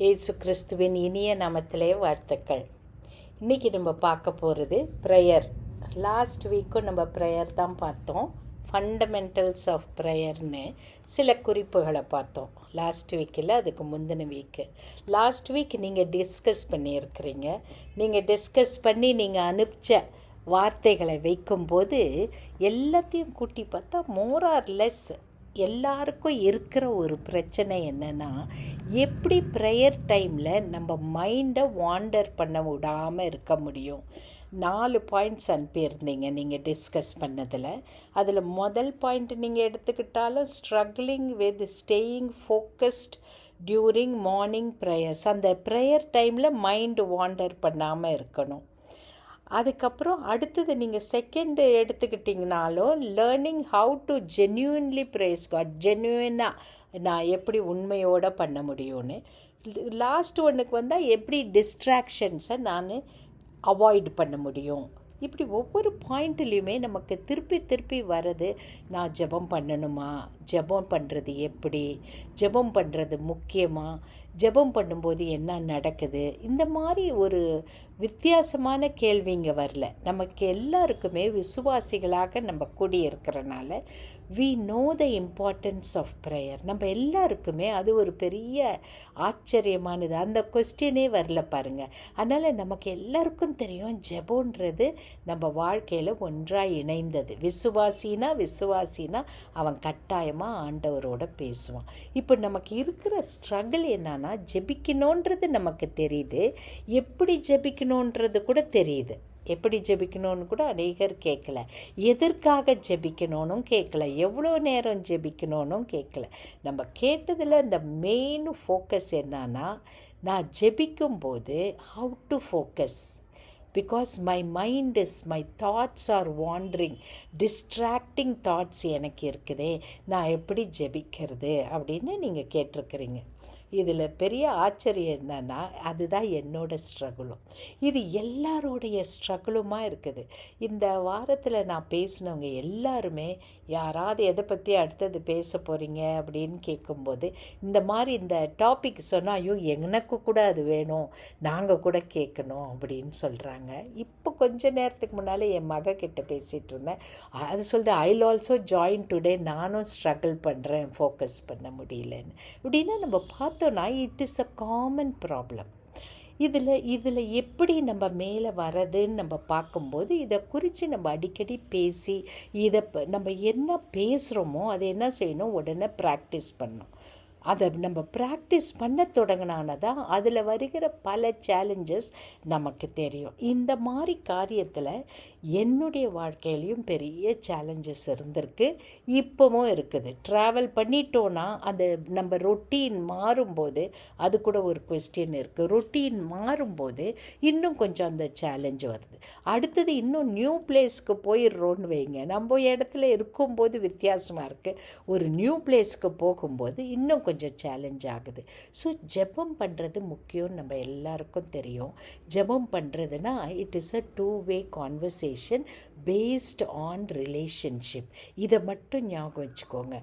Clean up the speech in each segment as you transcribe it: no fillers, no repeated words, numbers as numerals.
இயேசு கிறிஸ்துவின் இனிய நாமத்திலே வாழ்த்துக்கள். இன்றைக்கி நம்ம பார்க்க போகிறது ப்ரேயர். லாஸ்ட் வீக்கும் நம்ம ப்ரேயர் தான் பார்த்தோம். ஃபண்டமெண்டல்ஸ் ஆஃப் ப்ரேயர்னு சில குறிப்புகளை பார்த்தோம் லாஸ்ட் வீக்கில். அதுக்கு முந்தின வீக்கு லாஸ்ட் வீக் நீங்கள் டிஸ்கஸ் பண்ணியிருக்கிறீங்க. நீங்கள் டிஸ்கஸ் பண்ணி நீங்கள் அனுப்பிச்ச வார்த்தைகளை வைக்கும்போது எல்லாத்தையும் கூட்டி பார்த்தா மோர் ஆர் லெஸ் எல்லாருக்கும் இருக்கிற ஒரு பிரச்சனை என்னென்னா, எப்படி ப்ரேயர் டைமில் நம்ம மைண்டை வாண்டர் பண்ண விடாமல் இருக்க முடியும். 4 பாயிண்ட்ஸ் அனுப்பியிருந்தீங்க நீங்கள் டிஸ்கஸ் பண்ணதில். அதில் முதல் பாயிண்ட் நீங்கள் எடுத்துக்கிட்டாலும் struggling with staying focused during morning prayers. அந்த ப்ரேயர் டைமில் மைண்டு வாண்டர் பண்ணாமல் இருக்கணும். அதுக்கப்புறம் அடுத்தது நீங்கள் செகண்டு எடுத்துக்கிட்டிங்கனாலும் learning how to genuinely praise God. ஜென்யூனாக நான் எப்படி உண்மையோடு பண்ண முடியும்னு. லாஸ்ட் ஒன்றுக்கு வந்தால் எப்படி டிஸ்ட்ராக்ஷன்ஸை நான் அவாய்ட் பண்ண முடியும். இப்படி ஒவ்வொரு பாயிண்ட்லேயுமே நமக்கு திருப்பி திருப்பி வர்றது, நான் ஜெபம் பண்ணணுமா, ஜெபம் பண்ணுறது எப்படி, ஜெபம் பண்ணுறது முக்கியமாக, ஜெபம் பண்ணும்போது என்ன நடக்குது, இந்த மாதிரி ஒரு வித்தியாசமான கேள்விங்க வரல. நமக்கு எல்லாருக்குமே விசுவாசிகளாக நம்ம கூடியிருக்கிறனால we know the importance of prayer. நம்ம எல்லாருக்குமே அது ஒரு பெரிய ஆச்சரியமானது. அந்த கொஸ்டினே வரல பாருங்கள். அதனால் நமக்கு எல்லாருக்கும் தெரியும் ஜெபம்ன்றது நம்ம வாழ்க்கையில் ஒன்றாக இணைந்தது. விசுவாசினா அவன் கட்டாயமாக ஆண்டவரோட பேசுவான். இப்போ நமக்கு இருக்கிற ஸ்ட்ரகிள் என்னன்னா, ஜெபிக்கணுன்றது நமக்கு தெரியுது, எப்படி ஜெபிக்கணுன்றது கூட தெரியுது. எப்படி ஜெபிக்கணும்னு கூட அநேகர் கேட்கல. எதற்காக ஜெபிக்கணும்னு கேட்கல, எவ்வளோ நேரம் ஜெபிக்கணும்னு கேட்கல. நம்ம கேட்டதில் இந்த மெயின் ஃபோக்கஸ் என்னன்னா, நான் ஜெபிக்கும்போது how to focus. Because my mind my thoughts are wandering, distracting thoughts எனக்கு இருக்குதே, நான் எப்படி ஜெபிக்கிறது அப்படின்னு நீங்கள் கேட்டிருக்கிறீங்க. இதில் பெரிய ஆச்சரியம் என்னன்னா, அதுதான் என்னோட ஸ்ட்ரகிளும். இது எல்லாரோடைய ஸ்ட்ரகிளுமாக இருக்குது. இந்த வாரத்தில் நான் பேசினவங்க எல்லாருமே யாராவது எதை பற்றி அடுத்தது பேச போகிறீங்க அப்படின்னு கேட்கும்போது இந்த மாதிரி இந்த டாபிக் சொன்னால், ஐயோ எனக்கு கூட அது வேணும், நாங்கள் கூட கேட்கணும் அப்படின்னு சொல்கிறாங்க. இப்போ கொஞ்ச நேரத்துக்கு முன்னால் என் மக கிட்ட பேசிகிட்டு இருந்தேன். அது சொல்லுது, I will also join today, நானும் ஸ்ட்ரகிள் பண்ணுறேன், ஃபோக்கஸ் பண்ண முடியலன்னு. அப்படின்னா நம்ம பார்த்தோன்னா it is a common problem. இதில் எப்படி நம்ம மேலே வரதுன்னு நம்ம பார்க்கும்போது இதை குறித்து நம்ம அடிக்கடி பேசி நம்ம என்ன பேசுகிறோமோ அதை என்ன செய்யணும், உடனே ப்ராக்டிஸ் பண்ணணும். அதை நம்ம ப்ராக்டிஸ் பண்ண தொடங்கினால்தான் அதில் வருகிற பல சேலஞ்சஸ் நமக்கு தெரியும். இந்த மாதிரி காரியத்தில் என்னுடைய வாழ்க்கையிலையும் பெரிய சேலஞ்சஸ் இருந்திருக்கு, இப்போவும் இருக்குது. ட்ராவல் பண்ணிட்டோன்னா அந்த நம்ம ரொட்டீன் மாறும்போது அது கூட ஒரு கொஸ்டின் இருக்குது. ரொட்டீன் மாறும்போது இன்னும் கொஞ்சம் அந்த சேலஞ்சு வருது. அடுத்தது இன்னும் நியூ பிளேஸ்க்கு போயிடுறோன்னு வைங்க. நம்ம இடத்துல இருக்கும்போது வித்தியாசமாக இருக்குது, ஒரு நியூ பிளேஸ்க்கு போகும்போது இன்னும் கொஞ்சம் சேலஞ்ச் ஆகுது. ஸோ ஜெபம் பண்ணுறது முக்கியம், நம்ம எல்லாருக்கும் தெரியும். ஜெபம் பண்ணுறதுனா it is a 2-way conversation based on relationship. இதை மட்டும் ஞாபகம் வச்சுக்கோங்க.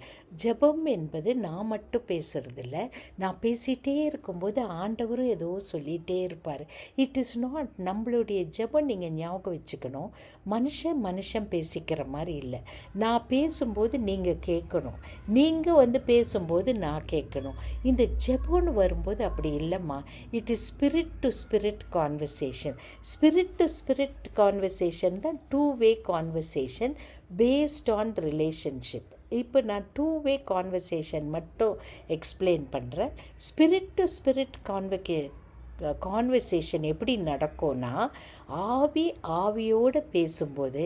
ஜெபம் என்பது நான் மட்டும் பேசுகிறதில்ல, நான் பேசிகிட்டே இருக்கும்போது ஆண்டவரும் ஏதோ சொல்லிகிட்டே இருப்பார். இட் இஸ் நாட் நம்மளுடைய ஜெபம். நீங்கள் ஞாபகம் வச்சுக்கணும், மனுஷன் பேசிக்கிற மாதிரி இல்லை. நான் பேசும்போது நீங்கள் கேட்கணும், நீங்கள் பேசும்போது நான் கேட்கணும். இந்த ஜெபம்னு வரும்போது அப்படி இல்லைம்மா. It is spirit to spirit conversation. Spirit to spirit conversation தான் 2-way conversation based on relationship. இப்போ நான் 2-way கான்வர்சேஷன் மட்டும் எக்ஸ்பிளைன் பண்ணுறேன். ஸ்பிரிட் டு ஸ்பிரிட் கான்வர்சேஷன் எப்படி நடக்கும்னா, ஆவியோடு பேசும்போது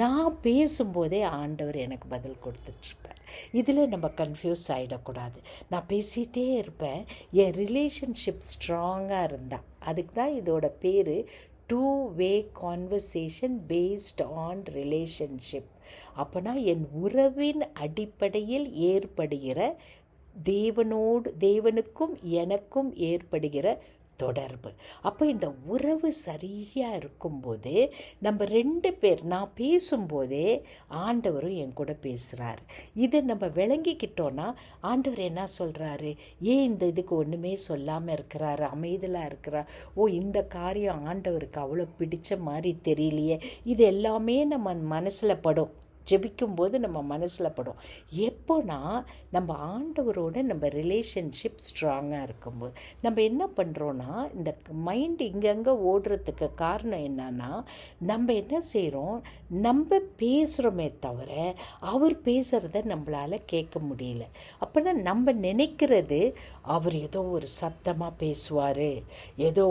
நான் பேசும்போதே ஆண்டவர் எனக்கு பதில் கொடுத்துட்ருப்பார். இதில் நம்ம கன்ஃபியூஸ் ஆகிடக்கூடாது. நான் பேசிகிட்டே இருப்பேன், என் ரிலேஷன்ஷிப் ஸ்ட்ராங்காக இருந்தால். அதுக்கு தான் இதோட பேர் 2-way conversation based on relationship. அப்போனா என் உறவின் அடிப்படையில் ஏற்படுகிற தேவனுக்கும் எனக்கும் ஏற்படுகிற தொடர்பு. அப்போ இந்த உறவு சரியாக இருக்கும்போது நம்ம 2 பேர், நான் பேசும்போதே ஆண்டவரும் என் கூட பேசுகிறாரு. இதை நம்ம விளங்கிக்கிட்டோன்னா ஆண்டவர் என்ன சொல்கிறாரு, ஏன் இந்த இதுக்கு ஒன்றுமே சொல்லாமல் இருக்கிறாரு, அமைதலாக இருக்கிறார், ஓ இந்த காரியம் ஆண்டவருக்கு அவ்வளோ பிடிச்ச மாதிரி தெரியலையே, இது எல்லாமே நம்ம மனசில் படும். ஜெபிக்கும்போது நம்ம மனசில் படும். எப்போனா நம்ம ஆண்டவரோட நம்ம ரிலேஷன்ஷிப் ஸ்ட்ராங்காக இருக்கும்போது நம்ம என்ன பண்ணுறோன்னா, இந்த மைண்டு இங்கங்கே ஓடுறதுக்கு காரணம் என்னன்னா, நம்ம என்ன செய்கிறோம், நம்ம பேசுகிறோமே தவிர அவர் பேசுகிறத நம்மளால் கேட்க முடியல. அப்போனா நம்ம நினைக்கிறது அவர் ஏதோ ஒரு சத்தமாக பேசுவார், ஏதோ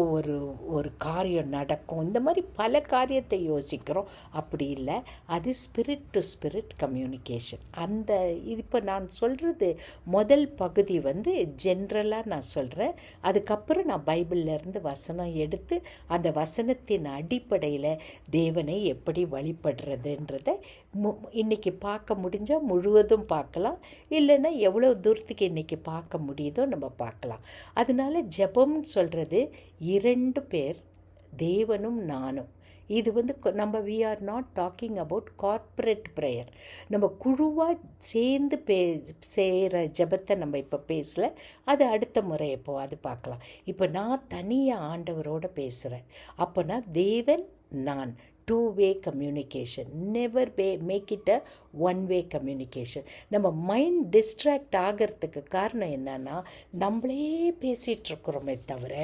ஒரு காரியம் நடக்கும், இந்த மாதிரி பல காரியத்தை யோசிக்கிறோம். அப்படி இல்லை, அது ஸ்பிரிட் டு ஸ்பிரிட் கம்யூனிகேஷன். அந்த இப்போ நான் சொல்கிறது முதல் பகுதி ஜென்ரலாக நான் சொல்கிறேன். அதுக்கப்புறம் நான் பைபிள்லேருந்து வசனம் எடுத்து அந்த வசனத்தின் அடிப்படையில் தேவனை எப்படி வழிபடுறதுன்றதை இன்றைக்கி பார்க்க முடிஞ்சால் முழுவதும் பார்க்கலாம், இல்லைன்னா எவ்வளோ தூரத்துக்கு இன்றைக்கி பார்க்க முடியுதோ நம்ம பார்க்கலாம். அதனால ஜெபம்னு சொல்கிறது 2 பேர், தேவனும் நானும். இது நம்ம we are not talking about corporate prayer. நம்ம குழுவாக சேர்ந்து செய்கிற ஜெபத்தை நம்ம இப்போ பேசலை, அது அடுத்த முறை எப்போ அது பார்க்கலாம். இப்போ நான் தனியாக ஆண்டவரோடு பேசுகிறேன், அப்போனா தேவன் நான், 2-way communication. Never make it a 1-way communication. நம்ம மைண்ட் டிஸ்ட்ராக்ட் ஆகிறதுக்கு காரணம் என்னன்னா, நம்மளே பேசிகிட்ருக்குறோமே தவிர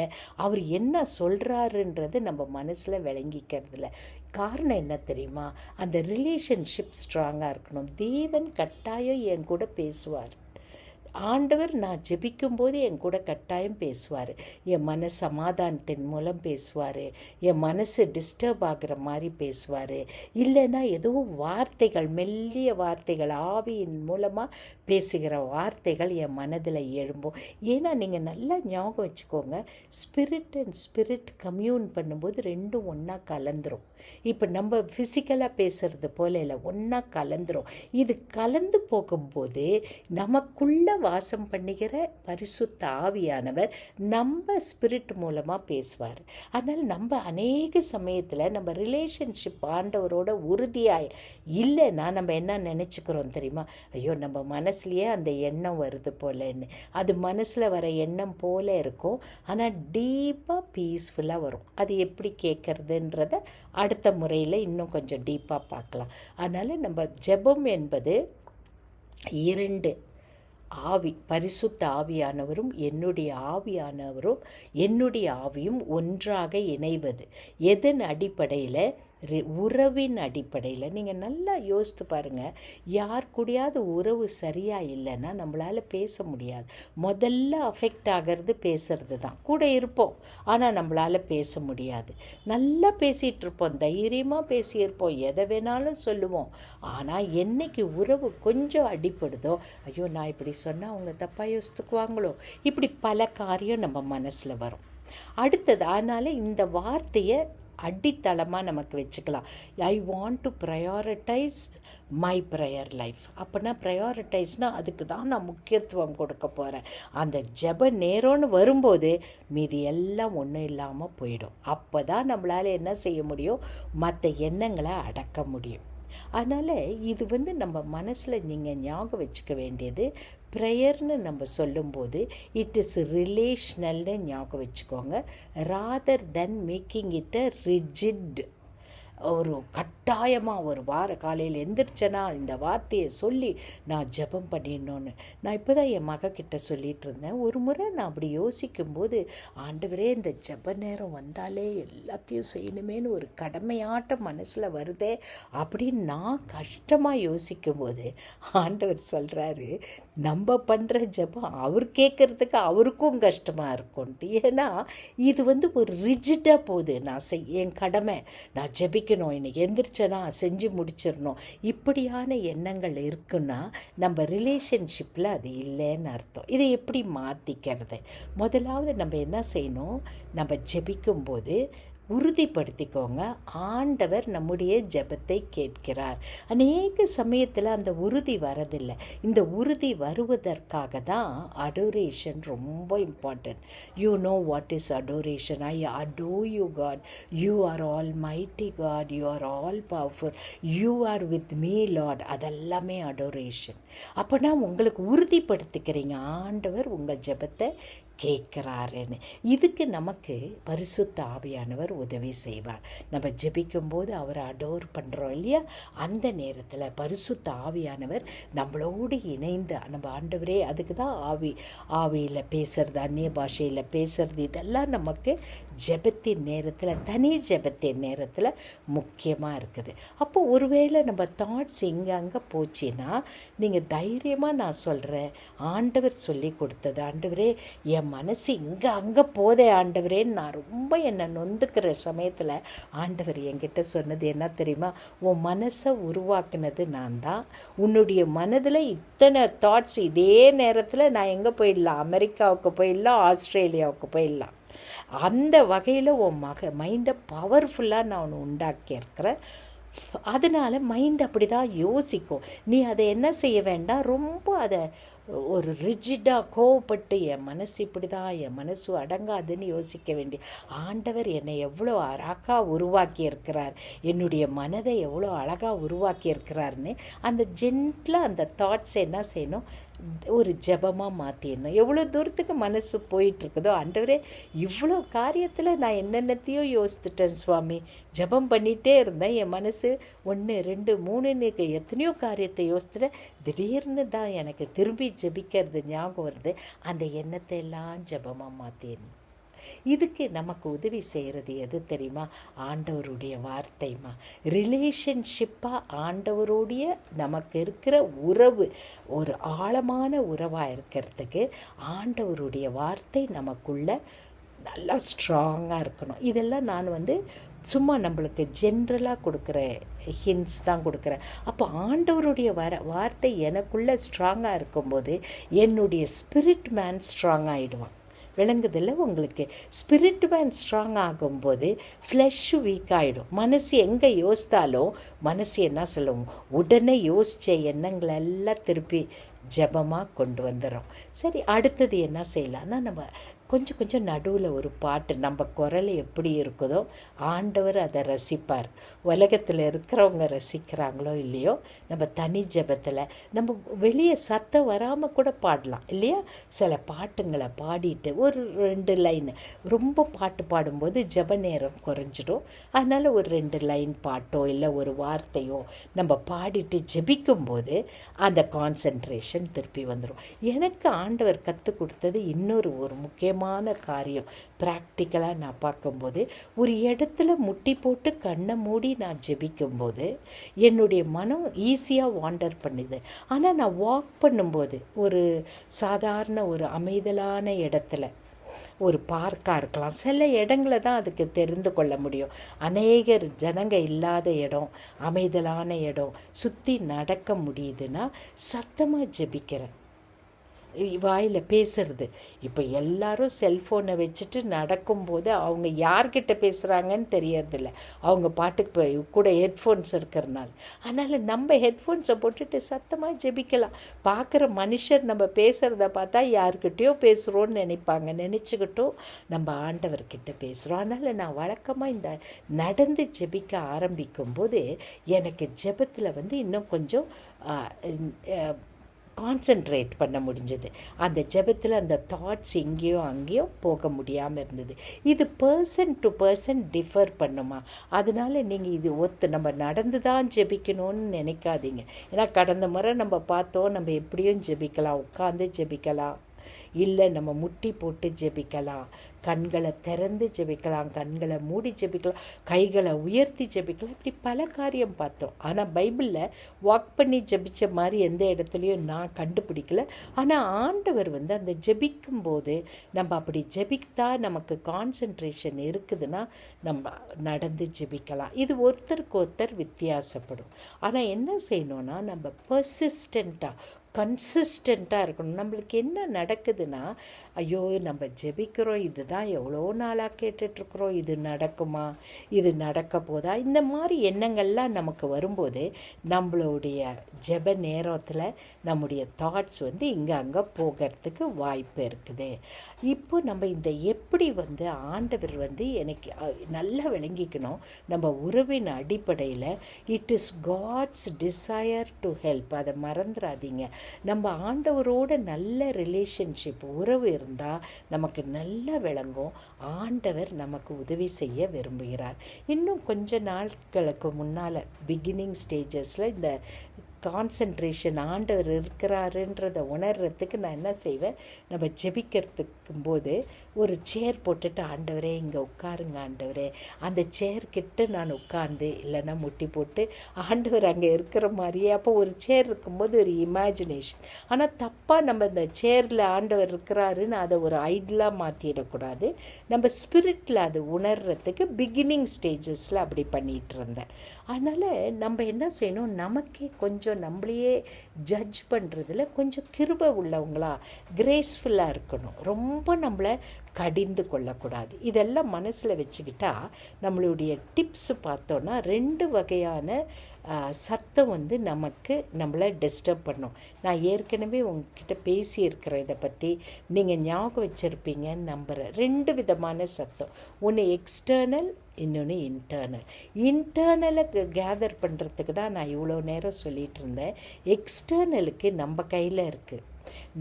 அவர் என்ன சொல்கிறாருன்றது நம்ம மனசில் விளங்கிக்கிறதில்ல. காரணம் என்ன தெரியுமா, அந்த ரிலேஷன்ஷிப் ஸ்ட்ராங்காக இருக்கணும். தேவன் கட்டாயம் என் கூட பேசுவார். ஆண்டவர் நான் ஜெபிக்கும்போது என் கூட கட்டாயம் பேசுவார். என் மன சமாதானத்தின் மூலம் பேசுவார், என் மனசு டிஸ்டர்ப் ஆகிற மாதிரி பேசுவார், இல்லைன்னா ஏதோ வார்த்தைகள், மெல்லிய வார்த்தைகள், ஆவியின் மூலமாக பேசுகிற வார்த்தைகள் என் மனதில் எழும்பும். ஏன்னா நீங்கள் நல்லா ஞாபகம் வச்சுக்கோங்க, ஸ்பிரிட் அண்ட் ஸ்பிரிட் கம்யூன் பண்ணும்போது ரெண்டும் ஒன்றா கலந்துரும். இப்போ நம்ம ஃபிசிக்கலாக பேசுகிறது போல இல்லை, ஒன்றா கலந்துரும். இது கலந்து போகும்போது நமக்குள்ள வாசம் பண்ணுகிற பரிசுத்த ஆவியானவர் நம்ம ஸ்பிரிட் மூலமாக பேசுவார். அதனால் நம்ம அநேக சமயத்தில் நம்ம ரிலேஷன்ஷிப் ஆண்டவரோட உறுதியாய் இல்லைன்னா நம்ம என்ன நினச்சிக்கிறோம் தெரியுமா, ஐயோ நம்ம மனசுலையே அந்த எண்ணம் வருது போலன்னு. அது மனசில் வர எண்ணம் போல இருக்கும், ஆனால் டீப்பாக பீஸ்ஃபுல்லாக வரும். அது எப்படி கேட்குறதுன்றத அடுத்த முறையில் இன்னும் கொஞ்சம் டீப்பாக பார்க்கலாம். அதனால் நம்ம ஜெபம் என்பது 2 ஆவி, பரிசுத்த ஆவியானவரும் என்னுடைய ஆவியும் ஒன்றாக இணைவது. எதன் அடிப்படையில்? உறவின் அடிப்படையில். நீங்கள் நல்லா யோசித்து பாருங்கள், யார் கூடயாவது உறவு சரியாக இல்லைன்னா நம்மளால் பேச முடியாது. முதல்ல அஃபெக்ட் ஆகிறது பேசுறது தான். கூட இருப்போம், ஆனால் நம்மளால் பேச முடியாது. நல்லா பேசிகிட்டு இருப்போம், தைரியமாக பேசியிருப்போம், எதை வேணாலும் சொல்லுவோம். ஆனால் என்னைக்கு உறவு கொஞ்சம் அடிப்படுதோ, ஐயோ நான் இப்படி சொன்னால் அவங்க தப்பாக யோசித்துக்குவாங்களோ, இப்படி பல காரியம் நம்ம மனசில் வரும். அடுத்தது, அதனால் இந்த வார்த்தையை அடித்தளமாக நமக்கு வச்சுக்கலாம். I want to prioritize my prayer life. அப்படின்னா ப்ரையாரிட்டைஸ்னால் அதுக்கு தான் நான் முக்கியத்துவம் கொடுக்க போகிறேன். அந்த ஜெப நேரம்னு வரும்போது மீதி எல்லாம் ஒன்றும் இல்லாமல் போயிடும். அப்போ தான் நம்மளால் என்ன செய்ய முடியும், மற்ற எண்ணங்களை அடக்க முடியும். அதனால் இது நம்ம மனசில் நீங்கள் ஞாபகம் வச்சுக்க வேண்டியது, ப்ரேயர்னு நம்ம சொல்லும்போது இட் இஸ் ரிலேஷ்னல்னு ஞாபகம் வச்சுக்கோங்க, rather then making it a rigid. ஒரு கட்டாயமாக ஒரு காலையில் எந்திரிச்சேன்னா இந்த வார்த்தையை சொல்லி நான் ஜெபம் பண்ணிடணுன்னு. நான் இப்போ தான் என் மகக்கிட்ட சொல்லிகிட்டு இருந்தேன். ஒரு முறை நான் அப்படி யோசிக்கும்போது, ஆண்டவரே இந்த ஜெப நேரம் வந்தாலே எல்லாத்தையும் செய்யணுமேனு ஒரு கடமையாட்டம் மனசில் வருதே அப்படின்னு நான் கஷ்டமாக யோசிக்கும்போது ஆண்டவர் சொல்கிறாரு, நம்ம பண்ணுற ஜெபம் அவர் கேட்குறதுக்கு அவருக்கும் கஷ்டமாக இருக்கும்ட்டு. ஏன்னா இது ஒரு ரிஜிட்டாக போகுது. நான் என் கடமை, நான் ஜெபிக்கணும், இன்றைக்கி எந்திரிச்சேன்னா செஞ்சு முடிச்சிடணும், இப்படியான எண்ணங்கள் இருக்குன்னா நம்ம ரிலேஷன்ஷிப்பில் அது இல்லைன்னு அர்த்தம். இதை எப்படி மாற்றிக்கிறது? முதலாவது நம்ம என்ன செய்யணும், நம்ம ஜெபிக்கும்போது உறுதிப்படுத்திக்கோங்க. ஆண்டவர் நம்முடைய ஜெபத்தை கேட்கிறார். அநேக சமயத்தில் அந்த உறுதி வரதில்லை. இந்த உறுதி வருவதற்காக தான் அடோரேஷன் ரொம்ப important. You know what is adoration? I adore you God. You are almighty God. You are all powerful. You are with me Lord. அதெல்லாமே அடோரேஷன். அப்போனா உங்களுக்கு உறுதிப்படுத்திக்கிறீங்க ஆண்டவர் உங்கள் ஜெபத்தை கேட்குறாருன்னு. இதுக்கு நமக்கு பரிசுத்த ஆவியானவர் உதவி செய்வார். நம்ம ஜெபிக்கும்போது அவரை அடோர் பண்ணுறோம் இல்லையா, அந்த நேரத்தில் பரிசுத்த ஆவியானவர் நம்மளோடு இணைந்து நம்ம ஆண்டவரே, அதுக்கு தான் ஆவியில் பேசுறது, அந்நிய பாஷையில் பேசுறது, இதெல்லாம் நமக்கு ஜெபத்தின் நேரத்தில், தனி ஜெபத்தின் நேரத்தில் முக்கியமாக இருக்குது. அப்போது ஒருவேளை நம்ம தாட்ஸ் இங்கே அங்கே போச்சுன்னா நீங்கள் தைரியமாக நான் சொல்கிறேன், ஆண்டவர் சொல்லி கொடுத்தது, ஆண்டவரே என் மனசு இங்கே அங்கே போதே ஆண்டவரேன்னு நான் ரொம்ப என்னை நொந்துக்கிற சமயத்தில் ஆண்டவர் என்கிட்ட சொன்னது என்ன தெரியுமா? உன் மனசை உருவாக்குனது நான் தான். உன்னுடைய மனதில் இத்தனை தாட்ஸ் இதே நேரத்தில் நான் எங்கே போயிடலாம், அமெரிக்காவுக்கு போயிடலாம், ஆஸ்திரேலியாவுக்கு போயிடலாம். அந்த வகையில் உன் மைண்டை பவர்ஃபுல்லாக நான் ஒன்று உண்டாக்கியிருக்கிறேன். அதனால் மைண்ட் அப்படி தான் யோசிக்கும். நீ அதை என்ன செய்ய வேண்டாம், ரொம்ப அதை ஒரு ரிஜிடாக கோவப்பட்டு என் மனசு இப்படி தான், என் மனசு அடங்காதுன்னு யோசிக்க வேண்டிய, ஆண்டவர் என்னை எவ்வளோ அழகாக உருவாக்கியிருக்கிறார், என்னுடைய மனதை எவ்வளோ அழகாக உருவாக்கியிருக்கிறாருன்னு அந்த ஜென்டிலாக அந்த தாட்ஸை என்ன செய்யணும், ஒரு ஜெபமாக மாற்றிடணும். எவ்வளோ தூரத்துக்கு மனசு போயிட்டுருக்குதோ, ஆண்டவரே இவ்வளோ காரியத்தில் நான் என்னென்னத்தையோ யோசித்துட்டேன் சுவாமி, ஜெபம் பண்ணிகிட்டே இருந்தேன், என் மனசு 1 2 3ன்னு எத்தனையோ காரியத்தை யோசித்துட்டேன், திடீர்னு தான் எனக்கு திரும்பி ஜெபிக்கிறது ஞாபகம் வருது, அந்த எண்ணத்தை எல்லாம் ஜெபமாக மாற்றிடணும். இதுக்கு நமக்கு உதவி செய்கிறது எது தெரியுமா? ஆண்டவருடைய வார்த்தைமா. ரிலேஷன்ஷிப்பாக ஆண்டவருடைய நமக்கு இருக்கிற உறவு ஒரு ஆழமான உறவாக இருக்கிறதுக்கு ஆண்டவருடைய வார்த்தை நமக்குள்ள நல்லா ஸ்ட்ராங்காக இருக்கணும். இதெல்லாம் நான் சும்மா நம்மளுக்கு ஜென்ரலாக கொடுக்குற ஹிண்ட்ஸ் தான் கொடுக்குறேன். அப்போ ஆண்டவருடைய வார்த்தை எனக்குள்ளே ஸ்ட்ராங்காக இருக்கும்போது என்னுடைய ஸ்பிரிட் மேன் ஸ்ட்ராங் ஆகிடுவான். விளங்குதில்ல உங்களுக்கு? ஸ்பிரிட் மேன் ஸ்ட்ராங் ஆகும்போது ஃப்ளெஷ்ஷு வீக் ஆகிடும். மனசு எங்கே யோசித்தாலும் மனசு என்ன சொல்லுவோம், உடனே யோசித்த எண்ணங்களெல்லாம் திருப்பி ஜபமாக கொண்டு வந்துடும். சரி, அடுத்தது என்ன செய்யலான்னா, நம்ம கொஞ்சம் நடுவில் ஒரு பாட்டு, நம்ம குரல் எப்படி இருக்குதோ ஆண்டவர் அதை ரசிப்பார். உலகத்தில் இருக்கிறவங்க ரசிக்கிறாங்களோ இல்லையோ, நம்ம தனி ஜபத்தில் நம்ம வெளியே சத்தம் வராமல் கூட பாடலாம் இல்லையா? சில பாட்டுங்களை பாடிட்டு ஒரு 2 லைன், ரொம்ப பாட்டு பாடும்போது ஜப நேரம் குறைஞ்சிடும். அதனால் ஒரு 2 லைன் பாட்டோ இல்லை ஒரு வார்த்தையோ நம்ம பாடிட்டு ஜபிக்கும்போது அந்த கான்சன்ட்ரேஷன் திருப்பி வந்துடும். எனக்கு ஆண்டவர் கற்றுக் கொடுத்தது ஒரு முக்கியமான காரியம். ப்ராக்டிக்கலாக நான் பார்க்கும்போது, ஒரு இடத்துல முட்டி போட்டு கண்ணை மூடி நான் ஜெபிக்கும்போது என்னுடைய மனம் ஈஸியாக வாண்டர் பண்ணுது. ஆனால் நான் வாக் பண்ணும்போது ஒரு சாதாரண ஒரு அமைதலான இடத்துல, ஒரு பார்க்காக இருக்கலாம், சில இடங்களை தான் அதுக்கு தெரிந்து கொள்ள முடியும். அநேகர் ஜனங்க இல்லாத இடம், அமைதலான இடம், சுற்றி நடக்க முடியுதுன்னா சத்தமாக ஜெபிக்கிறேன். வாயில் பேசுறது. இப்போ எல்லாரும் செல்ஃபோனை வச்சுட்டு நடக்கும்போது அவங்க யார்கிட்ட பேசுகிறாங்கன்னு தெரியறதில்ல. அவங்க பாட்டுக்கு கூட ஹெட்ஃபோன்ஸ் இருக்கிறனால. அதனால் நம்ம ஹெட்ஃபோன்ஸை போட்டுட்டு சத்தமாக ஜெபிக்கலாம். பார்க்குற மனுஷர் நம்ம பேசுகிறத பார்த்தா யார்கிட்டயோ பேசுகிறோன்னு நினச்சிக்கிட்டும் நம்ம ஆண்டவர்கிட்ட பேசுகிறோம். அதனால் நான் வழக்கமாக இந்த நடந்து ஜெபிக்க ஆரம்பிக்கும்போது எனக்கு ஜெபத்தில் இன்னும் கொஞ்சம் கான்சன்ட்ரேட் பண்ண முடிஞ்சது. அந்த ஜெபத்தில் அந்த தாட்ஸ் எங்கேயோ அங்கேயோ போக முடியாமல் இருந்தது. இது பர்சன் டு பர்சன் டிஃபர் பண்ணுமா? அதனால் நீங்கள் இது நம்ம நடந்து தான் ஜெபிக்கணும்னு நினைக்காதீங்க. ஏன்னா கடந்த முறை நம்ம பார்த்தோம், நம்ம எப்படியும் ஜெபிக்கலாம், உட்காந்து ஜெபிக்கலாம், இல்லை நம்ம முட்டி போட்டு ஜெபிக்கலாம், கண்களை திறந்து ஜெபிக்கலாம், கண்களை மூடி ஜெபிக்கலாம், கைகளை உயர்த்தி ஜெபிக்கலாம், இப்படி பல காரியம் பார்த்தோம். ஆனால் பைபிளில் வாக் பண்ணி ஜெபித்த மாதிரி எந்த இடத்துலையும் நான் கண்டுபிடிக்கல. ஆனால் ஆண்டவர் அந்த ஜெபிக்கும்போது நம்ம அப்படி ஜெபித்தா நமக்கு கான்சன்ட்ரேஷன் இருக்குதுன்னா நம்ம நடந்து ஜெபிக்கலாம். இது ஒருத்தருக்கு ஒருத்தர் வித்தியாசப்படும். ஆனால் என்ன செய்யணும்னா, நம்ம பர்சிஸ்டண்ட்டாக கன்சிஸ்டண்ட்டாக இருக்கணும். நம்மளுக்கு என்ன நடக்குதுன்னா, ஐயோ நம்ம ஜெபிக்கிறோம், இதுதான் எவ்வளோ நாளாக கேட்டுட்ருக்குறோம், இது நடக்குமா, இது நடக்க போதா, இந்த மாதிரி எண்ணங்கள்லாம் நமக்கு வரும்போது நம்மளுடைய ஜெப நேரத்தில் நம்முடைய தாட்ஸ் வந்து இங்கே அங்கே போகிறதுக்கு வாய்ப்பு இருக்குது. இப்போ நம்ம இந்த எப்படி வந்து ஆண்டவர் வந்து எனக்கு நல்லா விளங்கிக்கணும். நம்ம உறவின் அடிப்படையில் it is God's desire to help, அதை மறந்துடாதீங்க. நம்ம ஆண்டவரோட நல்ல ரிலேஷன்ஷிப் உறவு இருந்தால் நமக்கு நல்லா விளங்கும். ஆண்டவர் நமக்கு உதவி செய்ய விரும்புகிறார். இன்னும் கொஞ்ச நாட்களுக்கு முன்னால் பிகினிங் ஸ்டேஜஸில் இந்த கான்சன்ட்ரேஷன் ஆண்டவர் இருக்கிறாருன்றதை உணர்றதுக்கு நான் என்ன செய்வேன், நம்ம ஜெபிக்கிறதுக்கும் போது ஒரு சேர் போட்டுட்டு, ஆண்டவரே இங்கே உட்காருங்க ஆண்டவரே, அந்த சேர்க்கிட்ட நான் உட்காந்து இல்லைன்னா முட்டி போட்டு ஆண்டவர் அங்கே இருக்கிற மாதிரியே. அப்போ ஒரு சேர் இருக்கும்போது ஒரு இமேஜினேஷன். ஆனால் தப்பாக நம்ம இந்த சேரில் ஆண்டவர் இருக்கிறாருன்னு அதை ஒரு ஐடலாக மாற்றிடக்கூடாது. நம்ம ஸ்பிரிட்டில் அது உணர்றதுக்கு பிகினிங் ஸ்டேஜஸில் அப்படி பண்ணிகிட்டு இருந்தேன். அதனால் நம்ம என்ன செய்யணும், நமக்கே கொஞ்சம் நம்மளையே ஜட்ஜ் பண்ணுறதுல கொஞ்சம் கிருபை உள்ளவங்களா, கிரேஸ்ஃபுல்லாக இருக்கணும். ரொம்ப நம்மளை கடிந்து கொள்ளக்கூடாது. இதெல்லாம் மனசில் வச்சுக்கிட்டா நம்மளுடைய டிப்ஸ் பார்த்தோன்னா 2 வகையான சத்தம் வந்து நமக்கு நம்மளை டிஸ்டர்ப் பண்ணும். நான் ஏற்கனவே உங்ககிட்ட பேசியிருக்கிறேன் இதை பற்றி, நீங்கள் ஞாபகம் வச்சுருப்பீங்கன்னு நம்புகிறேன். 2 விதமான சத்தம், ஒன்று எக்ஸ்டர்னல், இன்னொன்று இன்டர்னல். இன்டர்னலை கேதர் பண்ணுறதுக்கு தான் நான் இவ்வளோ நேரம் சொல்லிகிட்டு இருந்தேன். எக்ஸ்டர்னலுக்கு நம்ம கையில் இருக்குது.